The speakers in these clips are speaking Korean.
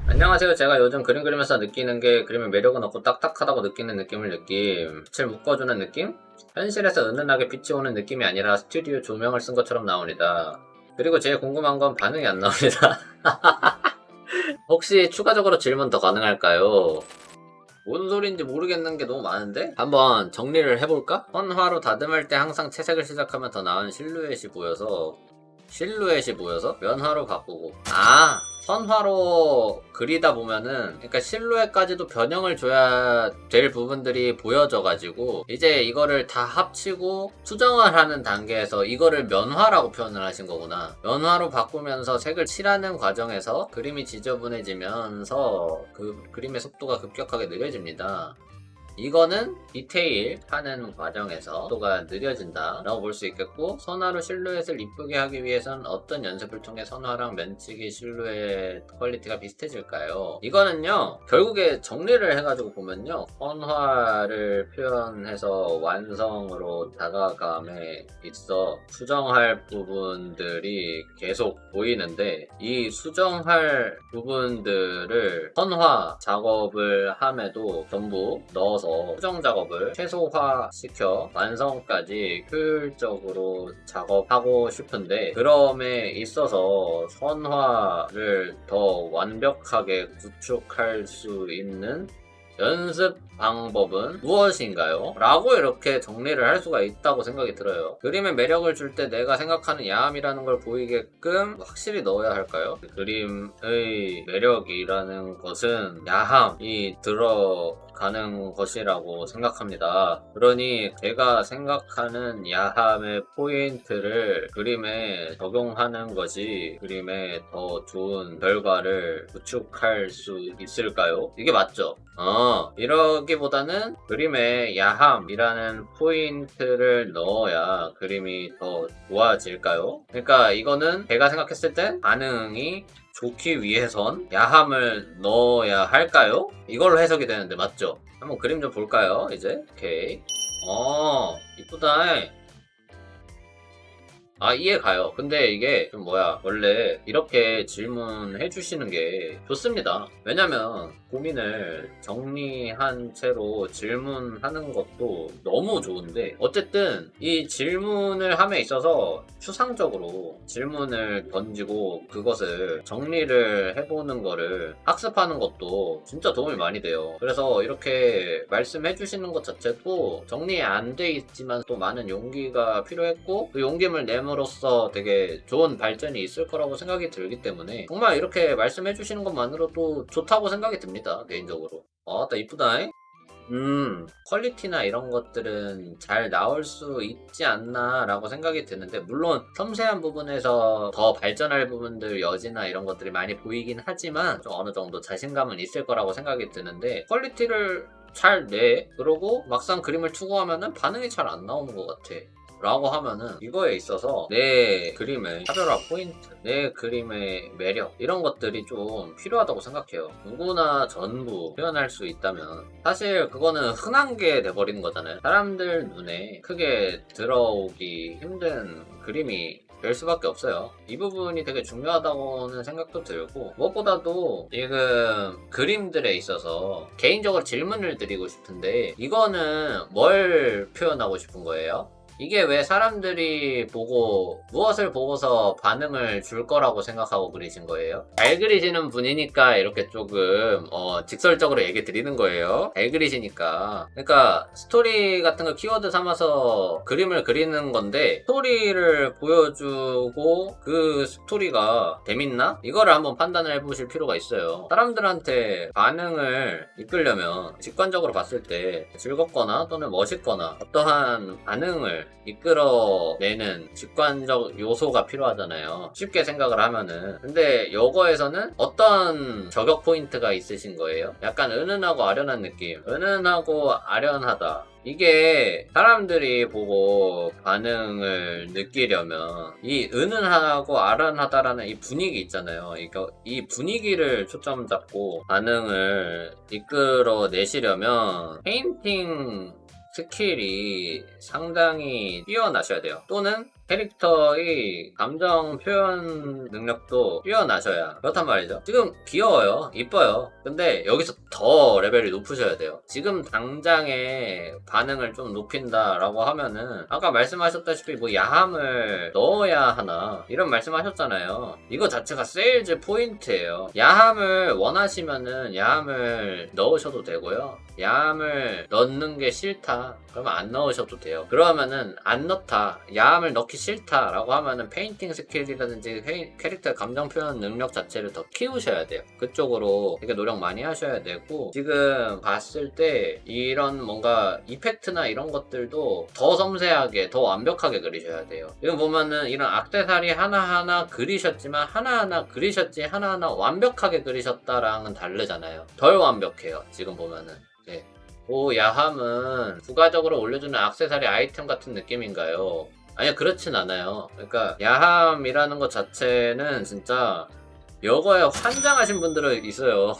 안녕하세요. 제가 요즘 그림 그리면서 느끼는 게 그림의 매력은 없고 딱딱하다고 느끼는 느낌을 느낌, 빛을 묶어주는 느낌? 현실에서 은은하게 빛이 오는 느낌이 아니라 스튜디오 조명을 쓴 것처럼 나옵니다. 그리고 제일 궁금한 건 반응이 안 나옵니다. 혹시 추가적으로 질문 더 가능할까요? 뭔 소리인지 모르겠는 게 너무 많은데? 한번 정리를 해볼까? 선화로 다듬을 때 항상 채색을 시작하면 더 나은 실루엣이 보여서 면화로 바꾸고, 선화로 그리다 보면은, 그러니까 실루엣까지도 변형을 줘야 될 부분들이 보여져가지고 이제 이거를 다 합치고 수정을 하는 단계에서 이거를 면화라고 표현을 하신 거구나. 면화로 바꾸면서 색을 칠하는 과정에서 그림이 지저분해지면서 그 그림의 속도가 급격하게 느려집니다. 이거는 디테일 하는 과정에서 속도가 느려진다 라고 볼 수 있겠고, 선화로 실루엣을 이쁘게 하기 위해선 어떤 연습을 통해 선화랑 면치기 실루엣 퀄리티가 비슷해질까요? 이거는요, 결국에 정리를 해가지고 보면요, 선화를 표현해서 완성으로 다가감에 있어 수정할 부분들이 계속 보이는데, 이 수정할 부분들을 선화 작업을 함에도 전부 넣어서 수정 작업을 최소화시켜 완성까지 효율적으로 작업하고 싶은데, 그럼에 있어서 선화를 더 완벽하게 구축할 수 있는 연습 방법은 무엇인가요? 라고 이렇게 정리를 할 수가 있다고 생각이 들어요. 그림의 매력을 줄 때 내가 생각하는 야함이라는 걸 보이게끔 확실히 넣어야 할까요? 그림의 매력이라는 것은 야함이 들어가는 것이라고 생각합니다. 그러니 제가 생각하는 야함의 포인트를 그림에 적용하는 것이 그림에 더 좋은 결과를 구축할 수 있을까요? 이게 맞죠? 이러기보다는 그림에 야함이라는 포인트를 넣어야 그림이 더 좋아질까요? 그러니까 이거는 제가 생각했을 땐 반응이 좋기 위해선 야함을 넣어야 할까요? 이걸로 해석이 되는데 맞죠? 한번 그림 좀 볼까요? 이제 오케이. 이쁘다. 이해 가요. 근데 이게 좀 원래 이렇게 질문해 주시는 게 좋습니다. 왜냐면 고민을 정리한 채로 질문하는 것도 너무 좋은데, 어쨌든 이 질문을 함에 있어서 추상적으로 질문을 던지고 그것을 정리를 해보는 거를 학습하는 것도 진짜 도움이 많이 돼요. 그래서 이렇게 말씀해 주시는 것 자체도 정리 안 돼 있지만 또 많은 용기가 필요했고, 그 용기를 내므로써 되게 좋은 발전이 있을 거라고 생각이 들기 때문에 정말 이렇게 말씀해 주시는 것만으로도 좋다고 생각이 듭니다, 개인적으로. 나 이쁘다. 퀄리티나 이런 것들은 잘 나올 수 있지 않나 라고 생각이 드는데, 물론 섬세한 부분에서 더 발전할 부분들, 여지나 이런 것들이 많이 보이긴 하지만 좀 어느 정도 자신감은 있을 거라고 생각이 드는데, 퀄리티를 잘 내, 그러고 막상 그림을 투구하면은 반응이 잘 안 나오는 것 같아 라고 하면은, 이거에 있어서 내 그림의 차별화 포인트, 내 그림의 매력, 이런 것들이 좀 필요하다고 생각해요. 누구나 전부 표현할 수 있다면 사실 그거는 흔한 게 돼버리는 거잖아요. 사람들 눈에 크게 들어오기 힘든 그림이 될 수밖에 없어요. 이 부분이 되게 중요하다고는 생각도 들고, 무엇보다도 지금 그림들에 있어서 개인적으로 질문을 드리고 싶은데, 이거는 뭘 표현하고 싶은 거예요? 이게 왜 사람들이 보고 무엇을 보고서 반응을 줄 거라고 생각하고 그리신 거예요? 잘 그리시는 분이니까 이렇게 조금 직설적으로 얘기 드리는 거예요. 잘 그리시니까. 그러니까 스토리 같은 거 키워드 삼아서 그림을 그리는 건데, 스토리를 보여주고 그 스토리가 재밌나? 이거를 한번 판단을 해보실 필요가 있어요. 사람들한테 반응을 이끌려면 직관적으로 봤을 때 즐겁거나 또는 멋있거나 어떠한 반응을 이끌어내는 직관적 요소가 필요하잖아요, 쉽게 생각을 하면은. 근데 요거에서는 어떤 저격 포인트가 있으신 거예요? 약간 은은하고 아련한 느낌. 은은하고 아련하다, 이게 사람들이 보고 반응을 느끼려면 이 은은하고 아련하다라는 이 분위기 있잖아요. 이 분위기를 초점 잡고 반응을 이끌어내시려면 페인팅 스킬이 상당히 뛰어나셔야 돼요. 또는 캐릭터의 감정 표현 능력도 뛰어나셔야 그렇단 말이죠. 지금 귀여워요, 이뻐요. 근데 여기서 더 레벨이 높으셔야 돼요. 지금 당장의 반응을 좀 높인다라고 하면은 아까 말씀하셨다시피 뭐 야함을 넣어야 하나 이런 말씀하셨잖아요. 이거 자체가 세일즈 포인트예요. 야함을 원하시면은 야함을 넣으셔도 되고요. 야함을 넣는 게 싫다 그러면 안 넣으셔도 돼요. 그러면은 안 넣다, 야함을 넣기 싫다 라고 하면은 페인팅 스킬이라든지 캐릭터의 감정 표현 능력 자체를 더 키우셔야 돼요. 그쪽으로 되게 노력 많이 하셔야 되고, 지금 봤을 때 이런 뭔가 이펙트나 이런 것들도 더 섬세하게 더 완벽하게 그리셔야 돼요. 지금 보면은 이런 액세서리 하나하나 그리셨지만 하나하나 그리셨지 하나하나 완벽하게 그리셨다랑은 다르잖아요. 덜 완벽해요 지금 보면은. 네. 오, 야함은 부가적으로 올려주는 액세서리 아이템 같은 느낌인가요? 아니요, 그렇진 않아요. 그러니까 야함이라는 것 자체는 진짜 여거에 환장하신 분들은 있어요.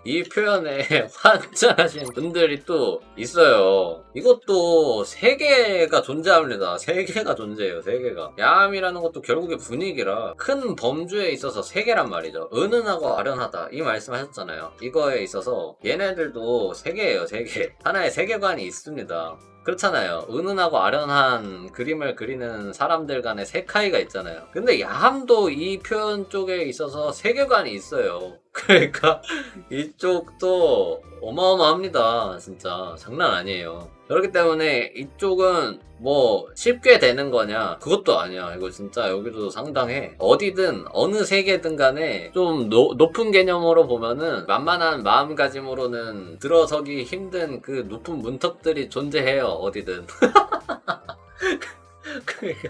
이 표현에 환장하신 분들이 또 있어요. 이것도 세계가 존재합니다. 세계가 존재해요. 세계가. 야함이라는 것도 결국에 분위기라 큰 범주에 있어서 세계란 말이죠. 은은하고 아련하다 이 말씀하셨잖아요. 이거에 있어서 얘네들도 세계예요. 세계. 하나의 세계관이 있습니다. 그렇잖아요. 은은하고 아련한 그림을 그리는 사람들 간의 세카이가 있잖아요. 근데 야함도 이 표현 쪽에 있어서 세계관이 있어요. 그러니까 이쪽도 어마어마합니다. 진짜 장난 아니에요. 그렇기 때문에 이쪽은 뭐 쉽게 되는 거냐 그것도 아니야. 이거 진짜 여기도 상당해. 어디든 어느 세계든 간에 좀 높은 개념으로 보면은 만만한 마음가짐으로는 들어서기 힘든 그 높은 문턱들이 존재해요. 어디든. 그러니까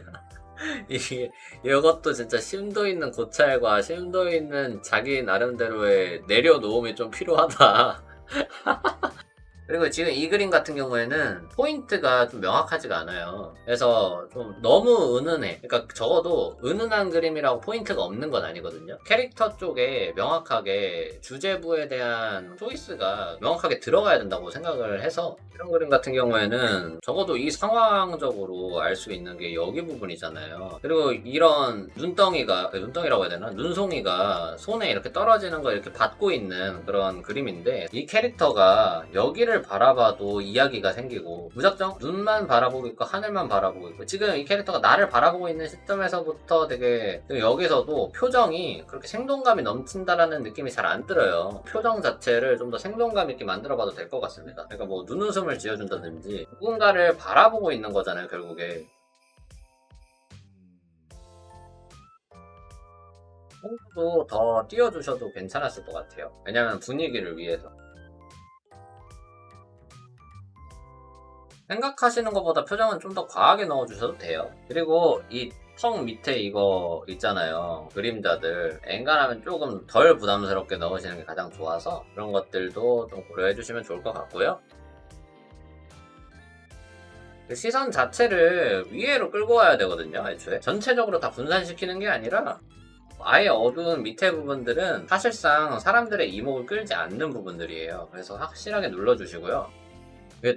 이것도 진짜 심도 있는 고찰과 심도 있는 자기 나름대로의 내려놓음이 좀 필요하다. 그리고 지금 이 그림 같은 경우에는 포인트가 좀 명확하지가 않아요. 그래서 좀 너무 은은해. 그러니까 적어도 은은한 그림이라고 포인트가 없는 건 아니거든요. 캐릭터 쪽에 명확하게 주제부에 대한 초이스가 명확하게 들어가야 된다고 생각을 해서, 이런 그림 같은 경우에는 적어도 이 상황적으로 알 수 있는 게 여기 부분이잖아요. 그리고 이런 눈덩이라고 해야 되나? 눈송이가 손에 이렇게 떨어지는 걸 이렇게 받고 있는 그런 그림인데, 이 캐릭터가 여기를 바라봐도 이야기가 생기고 무작정 눈만 바라보고 있고 하늘만 바라보고 있고, 지금 이 캐릭터가 나를 바라보고 있는 시점에서부터 되게 여기서도 표정이 그렇게 생동감이 넘친다라는 느낌이 잘 안 들어요. 표정 자체를 좀 더 생동감 있게 만들어봐도 될 것 같습니다. 그러니까 뭐 눈웃음을 지어준다든지 누군가를 바라보고 있는 거잖아요 결국에. 홍수도 더 띄워주셔도 괜찮았을 것 같아요. 왜냐면 분위기를 위해서. 생각하시는 것보다 표정은 좀 더 과하게 넣어주셔도 돼요. 그리고 이 턱 밑에 이거 있잖아요. 그림자들. 엔간하면 조금 덜 부담스럽게 넣으시는 게 가장 좋아서 그런 것들도 좀 고려해 주시면 좋을 것 같고요. 시선 자체를 위에로 끌고 와야 되거든요. 애초에 전체적으로 다 분산시키는 게 아니라 아예 어두운 밑에 부분들은 사실상 사람들의 이목을 끌지 않는 부분들이에요. 그래서 확실하게 눌러주시고요.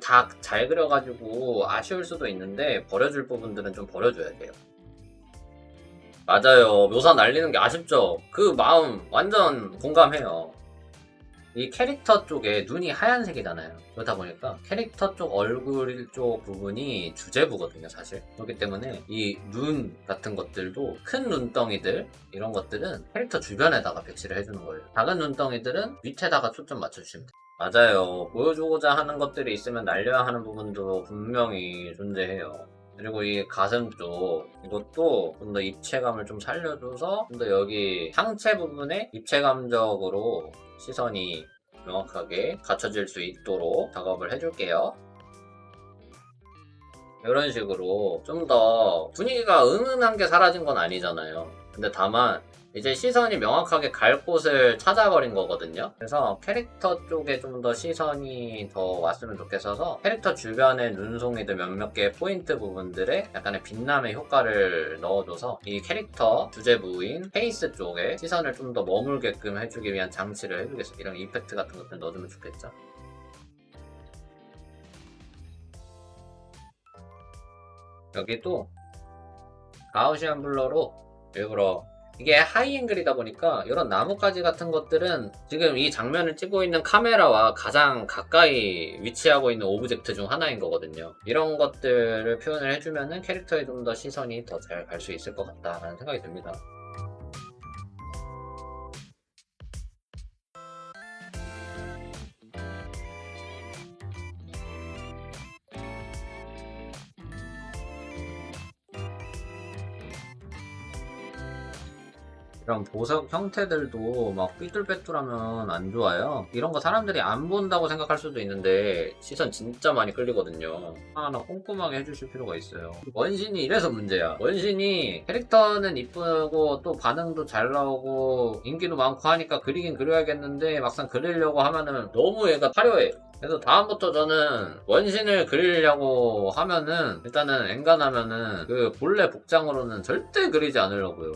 다 잘 그려가지고 아쉬울 수도 있는데 버려줄 부분들은 좀 버려줘야 돼요. 맞아요. 묘사 날리는 게 아쉽죠? 그 마음 완전 공감해요. 이 캐릭터 쪽에 눈이 하얀색이잖아요. 그러다 보니까 캐릭터 쪽 얼굴 쪽 부분이 주제부거든요, 사실. 그렇기 때문에 이 눈 같은 것들도 큰 눈덩이들 이런 것들은 캐릭터 주변에다가 배치를 해주는 거예요. 작은 눈덩이들은 밑에다가 초점 맞춰주시면 돼요. 맞아요. 보여주고자 하는 것들이 있으면 날려야 하는 부분도 분명히 존재해요. 그리고 이 가슴 쪽 이것도 좀 더 입체감을 좀 살려줘서 좀 더 여기 상체 부분에 입체감적으로 시선이 명확하게 갖춰질 수 있도록 작업을 해줄게요. 이런 식으로 좀 더 분위기가 은은한 게 사라진 건 아니잖아요. 근데 다만 이제 시선이 명확하게 갈 곳을 찾아버린 거거든요. 그래서 캐릭터 쪽에 좀 더 시선이 더 왔으면 좋겠어서 캐릭터 주변의 눈송이들 몇몇 개의 포인트 부분들에 약간의 빛남의 효과를 넣어줘서 이 캐릭터 주제부인 페이스 쪽에 시선을 좀 더 머물게끔 해주기 위한 장치를 해주겠습니다. 이런 이펙트 같은 것들 넣어주면 좋겠죠. 여기도 가우시안 블러로 일부러 이게 하이앵글이다 보니까 이런 나뭇가지 같은 것들은 지금 이 장면을 찍고 있는 카메라와 가장 가까이 위치하고 있는 오브젝트 중 하나인 거거든요. 이런 것들을 표현을 해주면은 캐릭터에 좀 더 시선이 더 잘 갈 수 있을 것 같다라는 생각이 듭니다. 이런 보석 형태들도 막 삐뚤빼뚤하면 안 좋아요. 이런 거 사람들이 안 본다고 생각할 수도 있는데 시선 진짜 많이 끌리거든요. 하나 꼼꼼하게 해주실 필요가 있어요. 원신이 이래서 문제야. 원신이 캐릭터는 이쁘고 또 반응도 잘 나오고 인기도 많고 하니까 그리긴 그려야겠는데 막상 그리려고 하면은 너무 얘가 화려해. 그래서 다음부터 저는 원신을 그리려고 하면은 일단은 엔간하면은 그 본래 복장으로는 절대 그리지 않으려고요.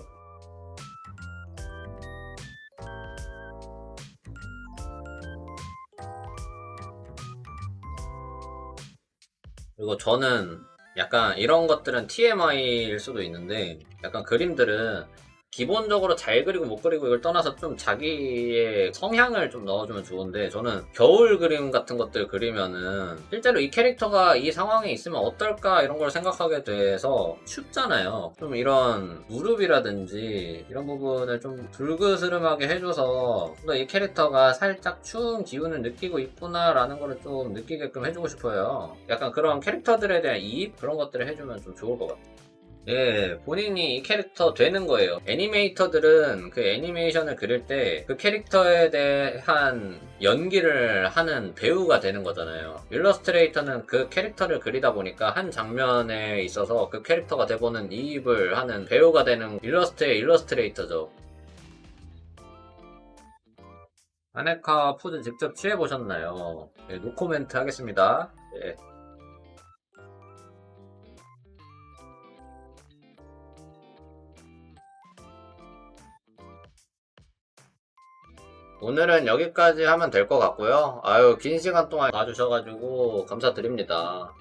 그리고 저는 약간 이런 것들은 TMI일 수도 있는데 약간 그림들은 기본적으로 잘 그리고 못 그리고 이걸 떠나서 좀 자기의 성향을 좀 넣어주면 좋은데 저는 겨울 그림 같은 것들 그리면은 실제로 이 캐릭터가 이 상황에 있으면 어떨까 이런 걸 생각하게 돼서 춥잖아요. 좀 이런 무릎이라든지 이런 부분을 좀 불그스름하게 해줘서 좀 더 이 캐릭터가 살짝 추운 기운을 느끼고 있구나 라는 거를 좀 느끼게끔 해주고 싶어요. 약간 그런 캐릭터들에 대한 이입 그런 것들을 해주면 좀 좋을 것 같아요. 예, 본인이 이 캐릭터 되는 거예요. 애니메이터들은 그 애니메이션을 그릴 때 그 캐릭터에 대한 연기를 하는 배우가 되는 거잖아요. 일러스트레이터는 그 캐릭터를 그리다 보니까 한 장면에 있어서 그 캐릭터가 돼보는 이입을 하는 배우가 되는 일러스트의 일러스트레이터죠. 아네카 포즈 직접 취해보셨나요? 예, 노코멘트 하겠습니다. 예. 오늘은 여기까지 하면 될 것 같고요. 아유, 긴 시간 동안 봐주셔가지고 감사드립니다.